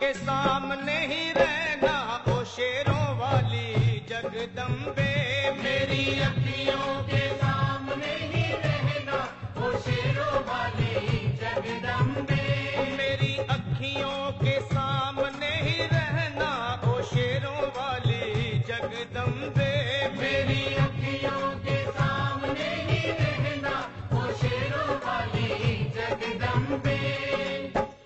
के सामने ही रहना ओ शेरों वाली जगदम्बे। मेरी अखियों के सामने ही रहना ओ शेरों वाली जगदम्बे। मेरी अखियों के सामने ही रहना ओ शेरों वाली जगदम्बे। मेरी अखियों के सामने ही रहना ओ शेरों वाली जगदम्बे।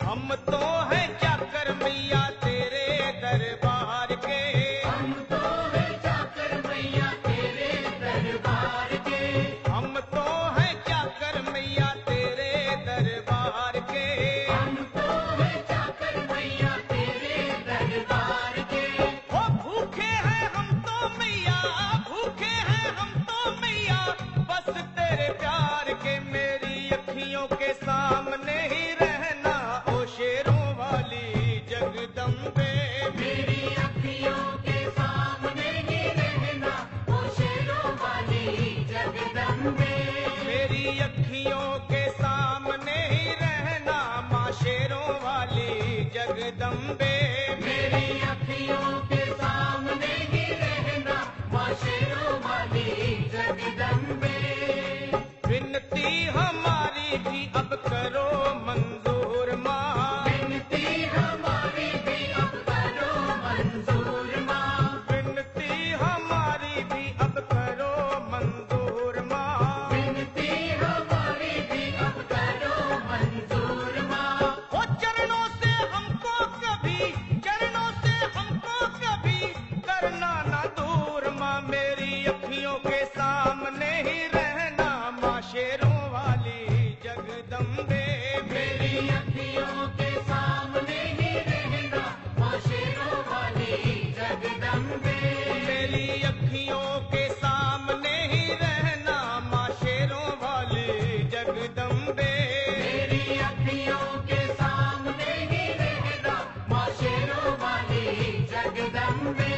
हम तो हैं चाकर मैया तेरे दरबार के। हम तो हैं चाकर मैया तेरे दरबार के। हम तो हैं चाकर मैया तेरे दरबार के। हम तो हैं चाकर मैया तेरे दरबार के। ओ भूखे हैं हम तो मैया, भूखे हैं हम तो मैया, बस तेरे प्यार के। मेरी अखियों के सामने ही रहना ओ शेरों वाली जगदम्बे। मेरी अखियों के सामने ही रहना ओ शेरों वाली जगदम्बे। मेरी अखियों के सामने ही रहना माँ शेरों वाली जगदम्बे। मेरी अखियों के सामने ही रहना माँ शेरों वाली जगदम्बे। विनती हमारी भी अब करो मंजूर माँ। विनती हमारी भी अब करो मंजूर माँ। विनती हमारी भी अब करो मंजूर माँ। विनती हमारी भी अब करो मंजूर माँ। ओ चरणों से हमको कभी, चरणों से हमको कभी करना ना दूर माँ। मेरी अखियों के सामने ही रहना माँ शेरों वाली जगदम्बे। मेरी अखियों के सामने ही रहना माँ शेरों वाली जगदम्बे। मेरी अखियों के सामने ही रहना माँ शेरों वाली जगदम्बे। मेरी अखियों के सामने ही रहना माँ शेरों वाली जगदम्बे।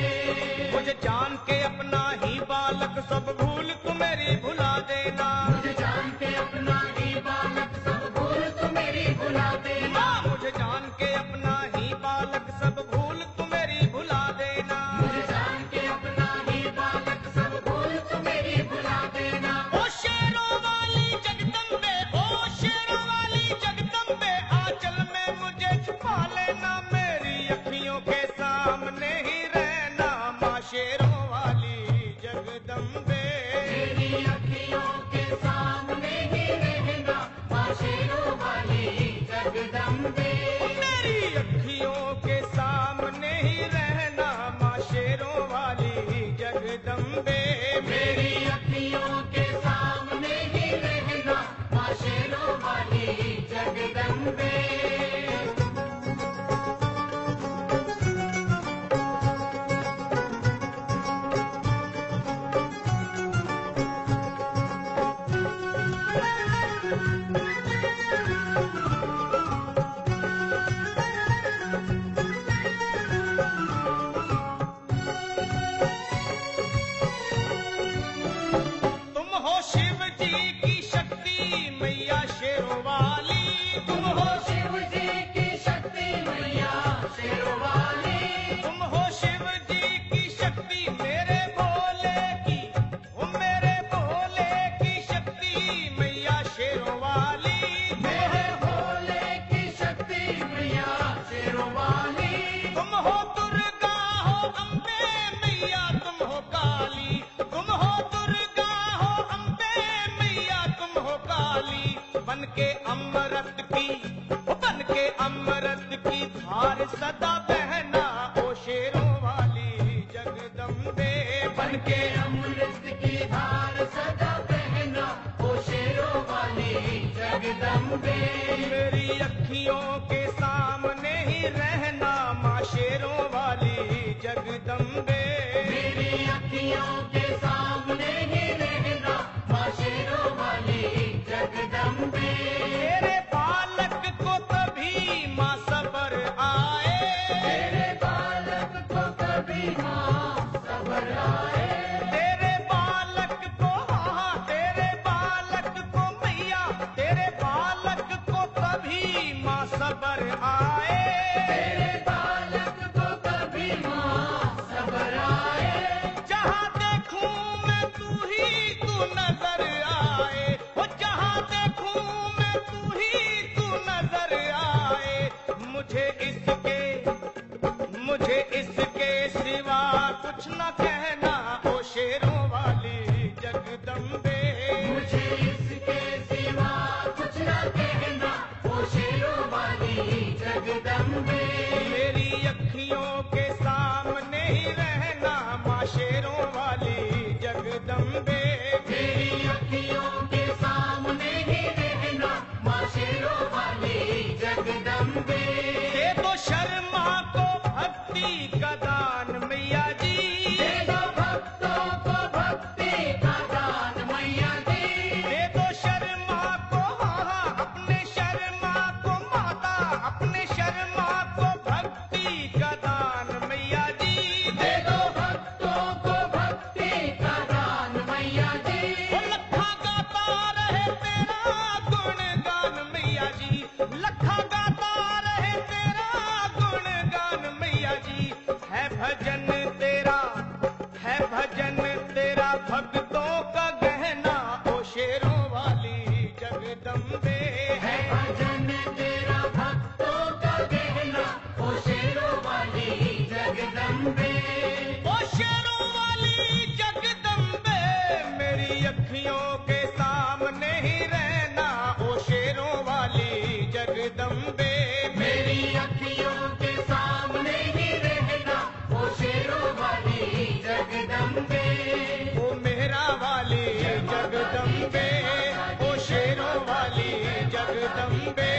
मुझे जान के अपना ही बालक सब भूल तू मेरी भुला देना। मुझे जान के अपना ही बालक सब भूल तू मेरी भुला देना। माँ मुझे जान के अपना ही बालक सब भूल तू मेरी भुला देना। मुझे जान के अपना ही बालक सब भूल तू मेरी भुला देना। ओ शेरों वाली जगदम्बे, ओ शेरों वाली जगदम्बे, आंचल में मुझे छुपा लेना। मेरी अखियों के सामने ही रहना माँ शेरों वाली जगदम्बे। मेरी अखियों के सामने ही रहना माँ शेरों वाली जगदम्बे। मेरी अखियों के सामने ही रहना माँ शेरों वाली जगदम्बे। मेरी अखियों के सामने ही रहना माँ शेरों वाली जगदम्बे। तुम हो शिव जी की शक्ति मैया शेरों वाली। तुम हो शिव जी की शक्ति मैया शेरों वाली। तुम हो शिव जी की शक्ति मेरे भोले की, ओ मेरे भोले की शक्ति मैया शेरों वाली। मेरे भोले की शक्ति मैया शेरों वाली। तुम हो दुर्गा हो अम्बे मैया तुम हो काली। तुम हो दुर्गा हो अम्बे मैया तुम हो काली। बन के अमृत की, बन के अमृत की धार सदा बहना ओ शेरों वाली जगदम्बे। बन के अमृत की धार सदा बहना ओ शेरों वाली जगदम्बे। मेरी अखियों के सामने ही रहना माँ शेरों वाली जगदम्बे। मेरी अखियों के सामने ही रहना माँ शेरों वाली जगदम्बे। तेरे बालक को कभी माँ सबर आए। तेरे बालक को कभी माँ सबर आए। तेरे बालक को, हाँ तेरे बालक को मैया, तेरे बालक को कभी माँ सबर आए। तेरे बालक जगदम्बे मेरी अखियों के सामने ही रहना माँ शेरों वाली जगदम्बे तेरी अखियों के सामने ही रहना माँ शेरों वाली जगदम्बे दे दो शर्मा को भक्ति का दान मैया जी दे दो भक्तों को भक्ति का दान मैया जी दे दो शर्मा को हाँ अपने शर्मा को माता अपने शर्मा को भक्ति का दान मैया जी दे दो भक्तों को भक्ति का दान मैया जी वो लखा गाता रहे तेरा गुणगान मैया जी लखा गाता रहे तेरा गुणगान मैया जी है भजन तेरा भक्तों का गहना ओ शेरों वाली जगदम्बे है भजन तेरा भक्तों का गहना ओ शेरों वाली जगदम्बे ओ शेरों वाली जगदम्बे मेरी अखियों के सामने ही रहना ओ शेरों वाली जगदम्बे मेरी अखियों के सामने ही रहना ओ शेरों वाली जगदम्बे ओ मेहरा वाली जगदम्बे ओ शेरों वाली जगदम्बे